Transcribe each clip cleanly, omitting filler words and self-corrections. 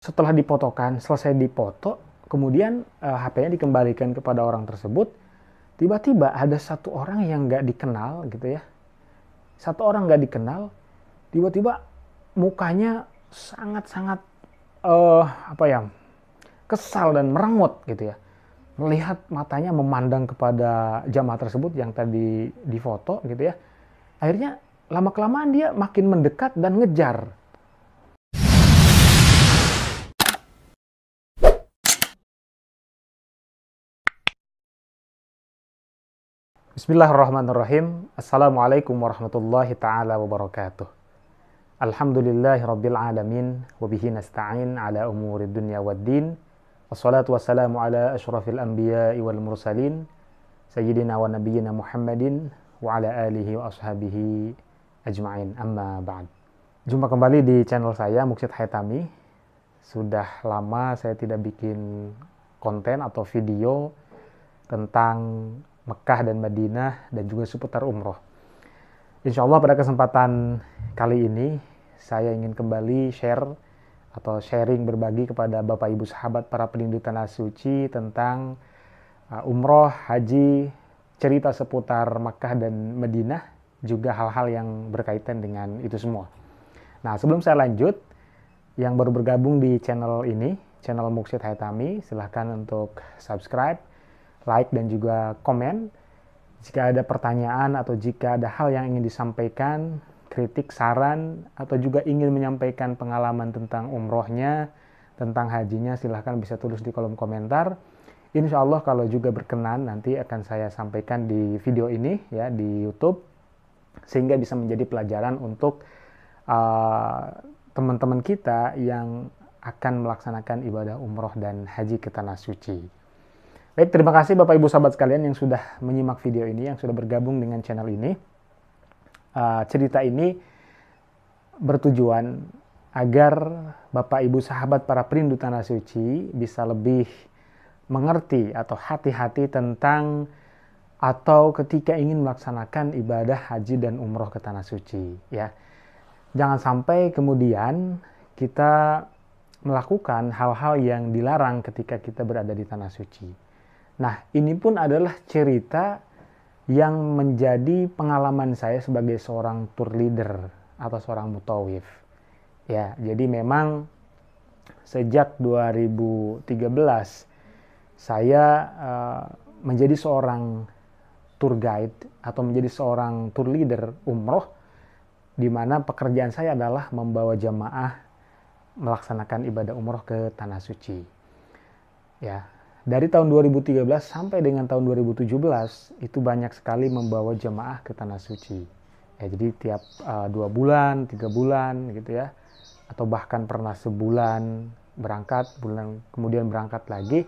setelah dipotokan, selesai dipoto, kemudian HP-nya dikembalikan kepada orang tersebut. Tiba-tiba ada satu orang yang nggak dikenal gitu ya, satu orang nggak dikenal, tiba-tiba mukanya sangat-sangat apa ya, kesal dan merengut gitu ya. Melihat matanya memandang kepada jamaah tersebut yang tadi difoto gitu ya. Akhirnya lama-kelamaan dia makin mendekat dan ngejar. Bismillahirrahmanirrahim. Assalamualaikum warahmatullahi ta'ala wabarakatuh. Alhamdulillahi rabbil alamin. Wabihi nasta'in ala umuri dunya waddin. Wassalatu wassalamu ala ashrafil anbiya'i wal mursalin. Sayyidina wa nabiyyina Muhammadin. Wa ala alihi wa ashabihi ajma'in. Amma ba'd. Jumpa kembali di channel saya, Muksid Haitami. Sudah lama saya tidak bikin konten atau video tentang Mekah dan Madinah dan juga seputar umroh. Insya Allah pada kesempatan kali ini saya ingin kembali share atau sharing berbagi kepada Bapak Ibu sahabat para penindu tanah suci tentang umroh, haji, cerita seputar Mekah dan Madinah, juga hal-hal yang berkaitan dengan itu semua. Nah, sebelum saya lanjut, yang baru bergabung di channel ini, channel Muksid Haitami, silahkan untuk subscribe, like, dan juga komen. Jika ada pertanyaan atau jika ada hal yang ingin disampaikan, kritik, saran, atau juga ingin menyampaikan pengalaman tentang umrohnya, tentang hajinya, silahkan bisa tulis di kolom komentar. Insya Allah kalau juga berkenan nanti akan saya sampaikan di video ini ya di YouTube, sehingga bisa menjadi pelajaran untuk teman-teman kita yang akan melaksanakan ibadah umroh dan haji ke tanah suci. Baik, terima kasih Bapak Ibu sahabat sekalian yang sudah menyimak video ini, yang sudah bergabung dengan channel ini. Cerita ini bertujuan agar Bapak Ibu sahabat para perindu tanah suci bisa lebih mengerti atau hati-hati tentang atau ketika ingin melaksanakan ibadah haji dan umroh ke tanah suci. Ya, jangan sampai kemudian kita melakukan hal-hal yang dilarang ketika kita berada di tanah suci. Nah, ini pun adalah cerita yang menjadi pengalaman saya sebagai seorang tour leader atau seorang mutawif. Ya, jadi memang sejak 2013 saya menjadi seorang tour guide atau menjadi seorang tour leader umroh, di mana pekerjaan saya adalah membawa jamaah melaksanakan ibadah umroh ke tanah suci. Ya, dari tahun 2013 sampai dengan tahun 2017 itu banyak sekali membawa jemaah ke tanah suci. Ya, jadi tiap 2 bulan, 3 bulan gitu ya, atau bahkan pernah sebulan berangkat, bulan kemudian berangkat lagi,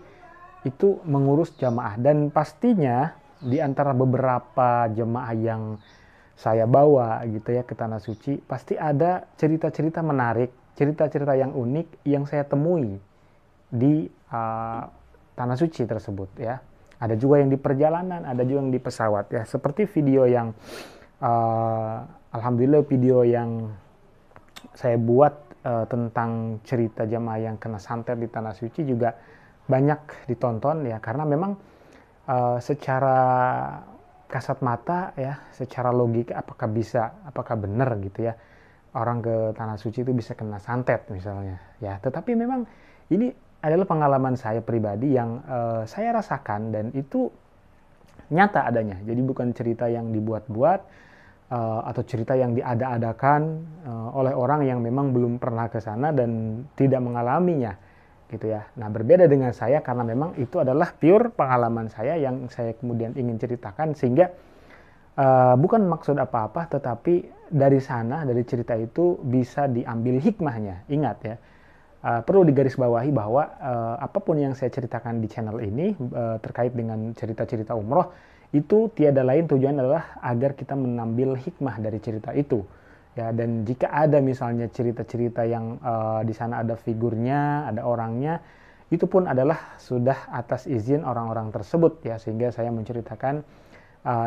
itu mengurus jemaah. Dan pastinya di antara beberapa jemaah yang saya bawa gitu ya ke tanah suci, pasti ada cerita-cerita menarik, cerita-cerita yang unik yang saya temui di tanah suci tersebut ya. Ada juga yang di perjalanan, ada juga yang di pesawat ya. Seperti video yang alhamdulillah video yang saya buat tentang cerita jamaah yang kena santet di tanah suci juga banyak ditonton ya, karena memang secara kasat mata ya, secara logika apakah benar gitu ya orang ke tanah suci itu bisa kena santet misalnya ya. Tetapi memang ini adalah pengalaman saya pribadi yang saya rasakan dan itu nyata adanya. Jadi bukan cerita yang dibuat-buat atau cerita yang diada-adakan oleh orang yang memang belum pernah ke sana dan tidak mengalaminya gitu ya. Nah, berbeda dengan saya karena memang itu adalah pure pengalaman saya yang saya kemudian ingin ceritakan, sehingga bukan maksud apa-apa, tetapi dari sana, dari cerita itu bisa diambil hikmahnya. Ingat ya, perlu digarisbawahi bahwa apapun yang saya ceritakan di channel ini terkait dengan cerita-cerita umroh, itu tiada lain tujuan adalah agar kita mengambil hikmah dari cerita itu ya. Dan jika ada misalnya cerita-cerita yang di sana ada figurnya, ada orangnya, itu pun adalah sudah atas izin orang-orang tersebut ya, sehingga saya menceritakan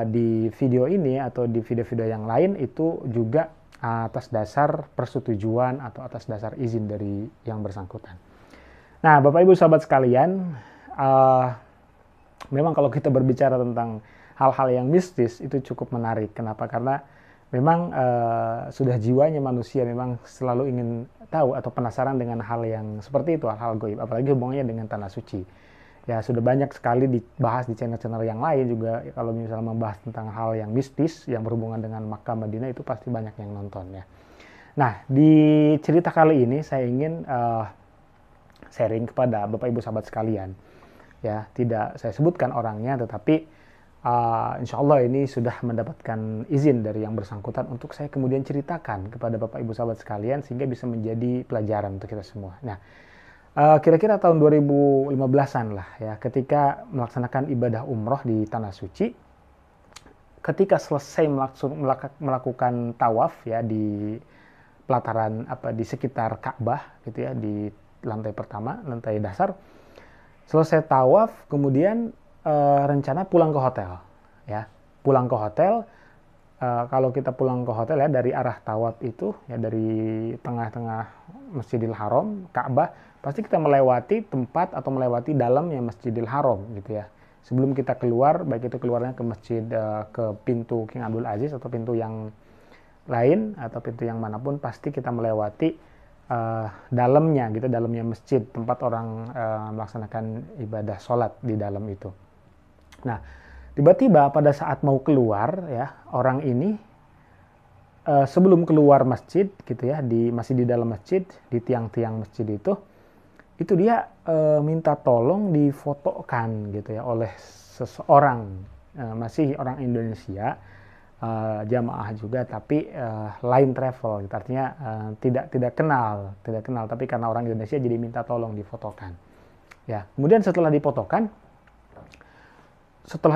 di video ini atau di video-video yang lain itu juga atas dasar persetujuan atau atas dasar izin dari yang bersangkutan. Nah, Bapak Ibu sahabat sekalian, uh, memang kalau kita berbicara tentang hal-hal yang mistis itu cukup menarik. Kenapa? Karena memang sudah jiwanya manusia memang selalu ingin tahu atau penasaran dengan hal yang seperti itu, hal-hal goib, apalagi hubungannya dengan tanah suci. Ya, sudah banyak sekali dibahas di channel-channel yang lain juga. Kalau misalnya membahas tentang hal yang mistis yang berhubungan dengan Makkah Madinah itu pasti banyak yang nonton ya. Nah, di cerita kali ini saya ingin sharing kepada Bapak Ibu sahabat sekalian. Ya, tidak saya sebutkan orangnya, tetapi insya Allah ini sudah mendapatkan izin dari yang bersangkutan untuk saya kemudian ceritakan kepada Bapak Ibu sahabat sekalian sehingga bisa menjadi pelajaran untuk kita semua. Nah, kira-kira tahun 2015-an lah ya, ketika melaksanakan ibadah umroh di Tanah Suci, ketika selesai melakukan tawaf ya di pelataran di sekitar Ka'bah gitu ya, di lantai pertama, lantai dasar, selesai tawaf kemudian rencana pulang ke hotel ya, pulang ke hotel. Kalau kita pulang ke hotel ya dari arah tawaf itu ya, dari tengah-tengah Masjidil Haram, Ka'bah, pasti kita melewati tempat atau melewati dalamnya Masjidil Haram gitu ya. Sebelum kita keluar, baik itu keluarnya ke masjid, ke pintu King Abdul Aziz atau pintu yang lain atau pintu yang manapun, pasti kita melewati dalamnya gitu, dalamnya masjid, tempat orang melaksanakan ibadah sholat di dalam itu. Nah, tiba-tiba pada saat mau keluar ya, orang ini sebelum keluar masjid gitu ya, masih di dalam masjid, di tiang-tiang masjid itu dia minta tolong difotokan gitu ya oleh seseorang, masih orang Indonesia, jamaah juga, tapi lain travel gitu. Artinya tidak kenal tapi karena orang Indonesia jadi minta tolong difotokan ya. Kemudian setelah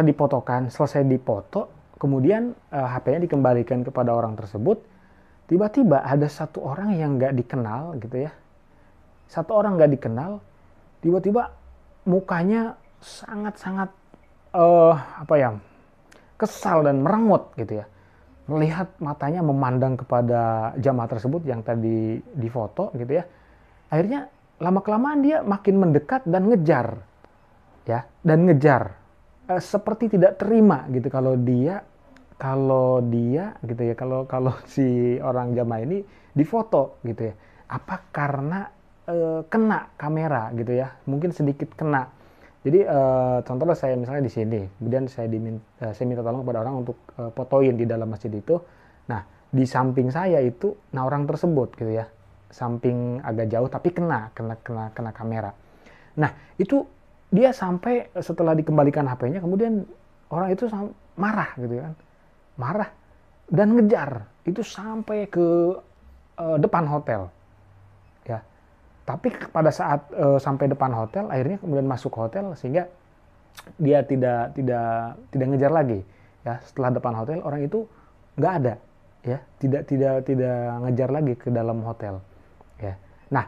difotokan, selesai dipoto, kemudian HP-nya dikembalikan kepada orang tersebut. Tiba-tiba ada satu orang yang nggak dikenal gitu ya, tiba-tiba mukanya sangat-sangat kesal dan merengut gitu ya, melihat matanya memandang kepada jamaah tersebut yang tadi difoto gitu ya. Akhirnya lama-kelamaan dia makin mendekat dan ngejar ya, seperti tidak terima gitu kalau dia gitu ya, kalau si orang jamaah ini difoto gitu ya. Apa karena kena kamera gitu ya, mungkin sedikit kena. Jadi contohnya saya misalnya di sini, kemudian saya minta tolong kepada orang untuk fotoin di dalam masjid itu. Nah, di samping saya itu orang tersebut gitu ya, samping agak jauh tapi kena kamera. Nah, itu dia sampai setelah dikembalikan HP-nya, kemudian orang itu marah gitu kan, marah dan ngejar itu sampai ke depan hotel ya. Tapi pada saat sampai depan hotel, akhirnya kemudian masuk hotel sehingga dia tidak ngejar lagi ya. Setelah depan hotel, orang itu nggak ada ya, tidak ngejar lagi ke dalam hotel ya. Nah,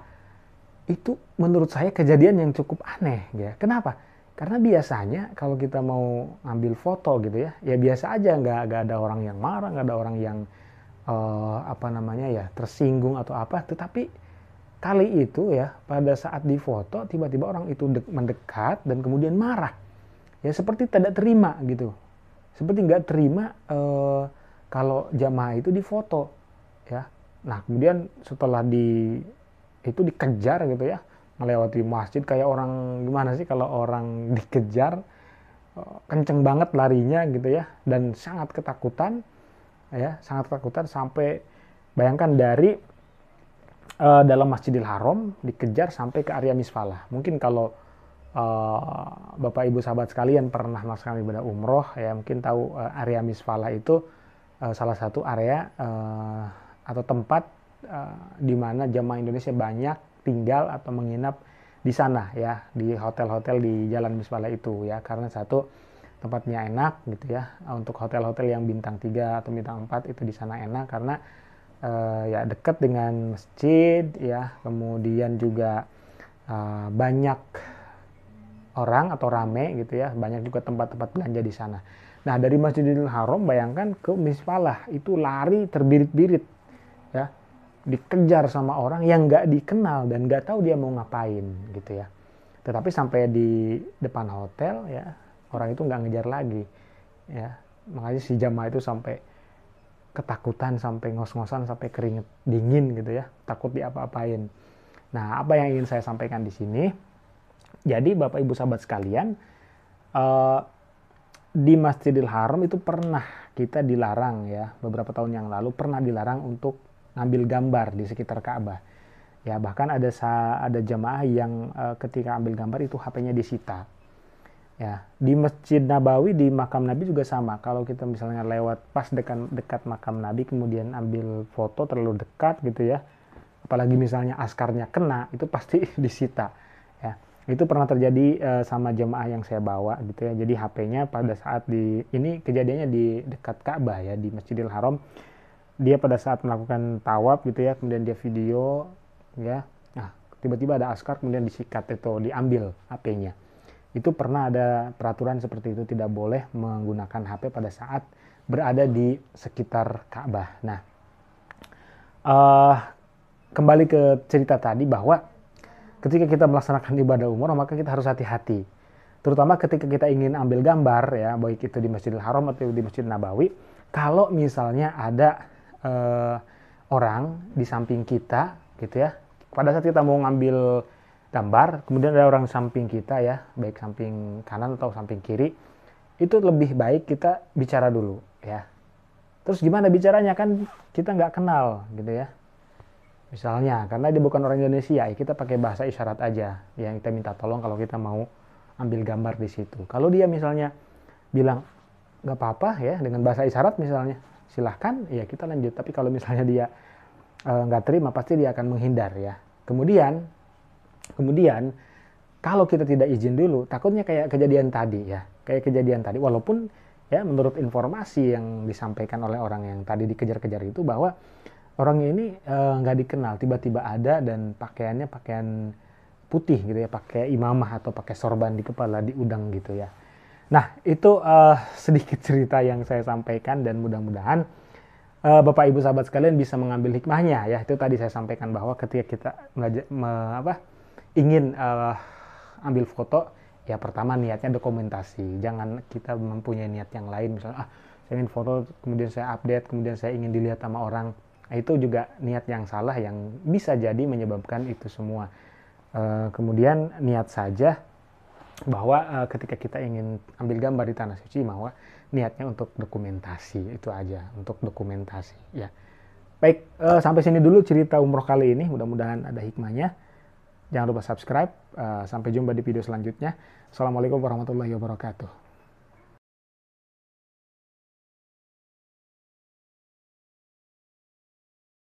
itu menurut saya kejadian yang cukup aneh ya. Kenapa? Karena biasanya kalau kita mau ngambil foto gitu ya, ya biasa aja, nggak ada orang yang marah, nggak ada orang yang tersinggung atau apa. Tetapi kali itu ya, pada saat difoto tiba-tiba orang itu mendekat dan kemudian marah ya, seperti tidak terima gitu, seperti nggak terima kalau jamaah itu difoto ya. Nah, kemudian setelah itu dikejar gitu ya, melewati masjid kayak orang gimana sih kalau orang dikejar, kenceng banget larinya gitu ya, dan sangat ketakutan sampai bayangkan dari dalam Masjidil Haram dikejar sampai ke area Misfalah. Mungkin kalau Bapak Ibu sahabat sekalian pernah melaksanakan ibadah umroh ya, mungkin tahu area Misfalah itu salah satu area atau tempat di mana jamaah Indonesia banyak tinggal atau menginap di sana ya, di hotel-hotel di Jalan Misfalah itu ya, karena satu tempatnya enak gitu ya. Untuk hotel-hotel yang bintang 3 atau bintang 4 itu di sana enak karena ya dekat dengan masjid ya, kemudian juga banyak orang atau rame gitu ya, banyak juga tempat-tempat belanja di sana. Nah, dari Masjidil Haram bayangkan ke Misfalah itu lari terbirit-birit ya. dikejar sama orang yang nggak dikenal dan nggak tahu dia mau ngapain gitu ya. Tetapi sampai di depan hotel ya, orang itu nggak ngejar lagi ya. Makanya si jamaah itu sampai ketakutan, sampai ngos-ngosan, sampai keringet dingin gitu ya, takut diapa-apain. Nah, apa yang ingin saya sampaikan di sini, jadi Bapak Ibu sahabat sekalian, di Masjidil Haram itu pernah kita dilarang ya, beberapa tahun yang lalu pernah dilarang untuk ngambil gambar di sekitar Ka'bah. Ya, bahkan ada jamaah yang ketika ambil gambar itu HP-nya disita. Ya, di Masjid Nabawi, di makam Nabi juga sama. Kalau kita misalnya lewat pas dekat makam Nabi kemudian ambil foto terlalu dekat gitu ya, apalagi misalnya askarnya kena, itu pasti disita. Ya, itu pernah terjadi sama jemaah yang saya bawa gitu ya. Jadi HP-nya pada saat ini kejadiannya di dekat Ka'bah ya, di Masjidil Haram. Dia pada saat melakukan tawaf gitu ya, kemudian dia video ya. Nah, tiba-tiba ada askar kemudian disikat atau diambil HP-nya. Itu pernah ada peraturan seperti itu, tidak boleh menggunakan HP pada saat berada di sekitar Ka'bah. Nah, kembali ke cerita tadi bahwa ketika kita melaksanakan ibadah umroh maka kita harus hati-hati. Terutama ketika kita ingin ambil gambar ya, baik itu di Masjidil Haram atau di Masjid Nabawi, kalau misalnya ada orang di samping kita gitu ya, pada saat kita mau ngambil gambar, kemudian ada orang samping kita ya, baik samping kanan atau samping kiri, itu lebih baik kita bicara dulu ya. Terus gimana bicaranya, kan kita nggak kenal gitu ya. Misalnya karena dia bukan orang Indonesia, ya kita pakai bahasa isyarat aja yang kita minta tolong kalau kita mau ambil gambar di situ. Kalau dia misalnya bilang nggak apa-apa ya dengan bahasa isyarat misalnya, silahkan ya kita lanjut. Tapi kalau misalnya dia nggak terima, pasti dia akan menghindar ya. Kemudian kalau kita tidak izin dulu, takutnya kayak kejadian tadi ya, walaupun ya menurut informasi yang disampaikan oleh orang yang tadi dikejar-kejar itu bahwa orangnya ini nggak dikenal, tiba-tiba ada dan pakaiannya pakaian putih gitu ya, pakai imamah atau pakai sorban di kepala, di udang gitu ya. Nah, itu sedikit cerita yang saya sampaikan dan mudah-mudahan Bapak Ibu sahabat sekalian bisa mengambil hikmahnya ya. Itu tadi saya sampaikan bahwa ketika kita ingin ambil foto, ya pertama niatnya dokumentasi. Jangan kita mempunyai niat yang lain, misalnya saya ingin foto kemudian saya update, kemudian saya ingin dilihat sama orang. Nah, itu juga niat yang salah yang bisa jadi menyebabkan itu semua. Kemudian niat saja bahwa ketika kita ingin ambil gambar di tanah suci, bahwa niatnya untuk dokumentasi, itu aja, untuk dokumentasi ya. Baik, sampai sini dulu cerita umroh kali ini, mudah-mudahan ada hikmahnya. Jangan lupa subscribe, sampai jumpa di video selanjutnya. Assalamualaikum warahmatullahi wabarakatuh.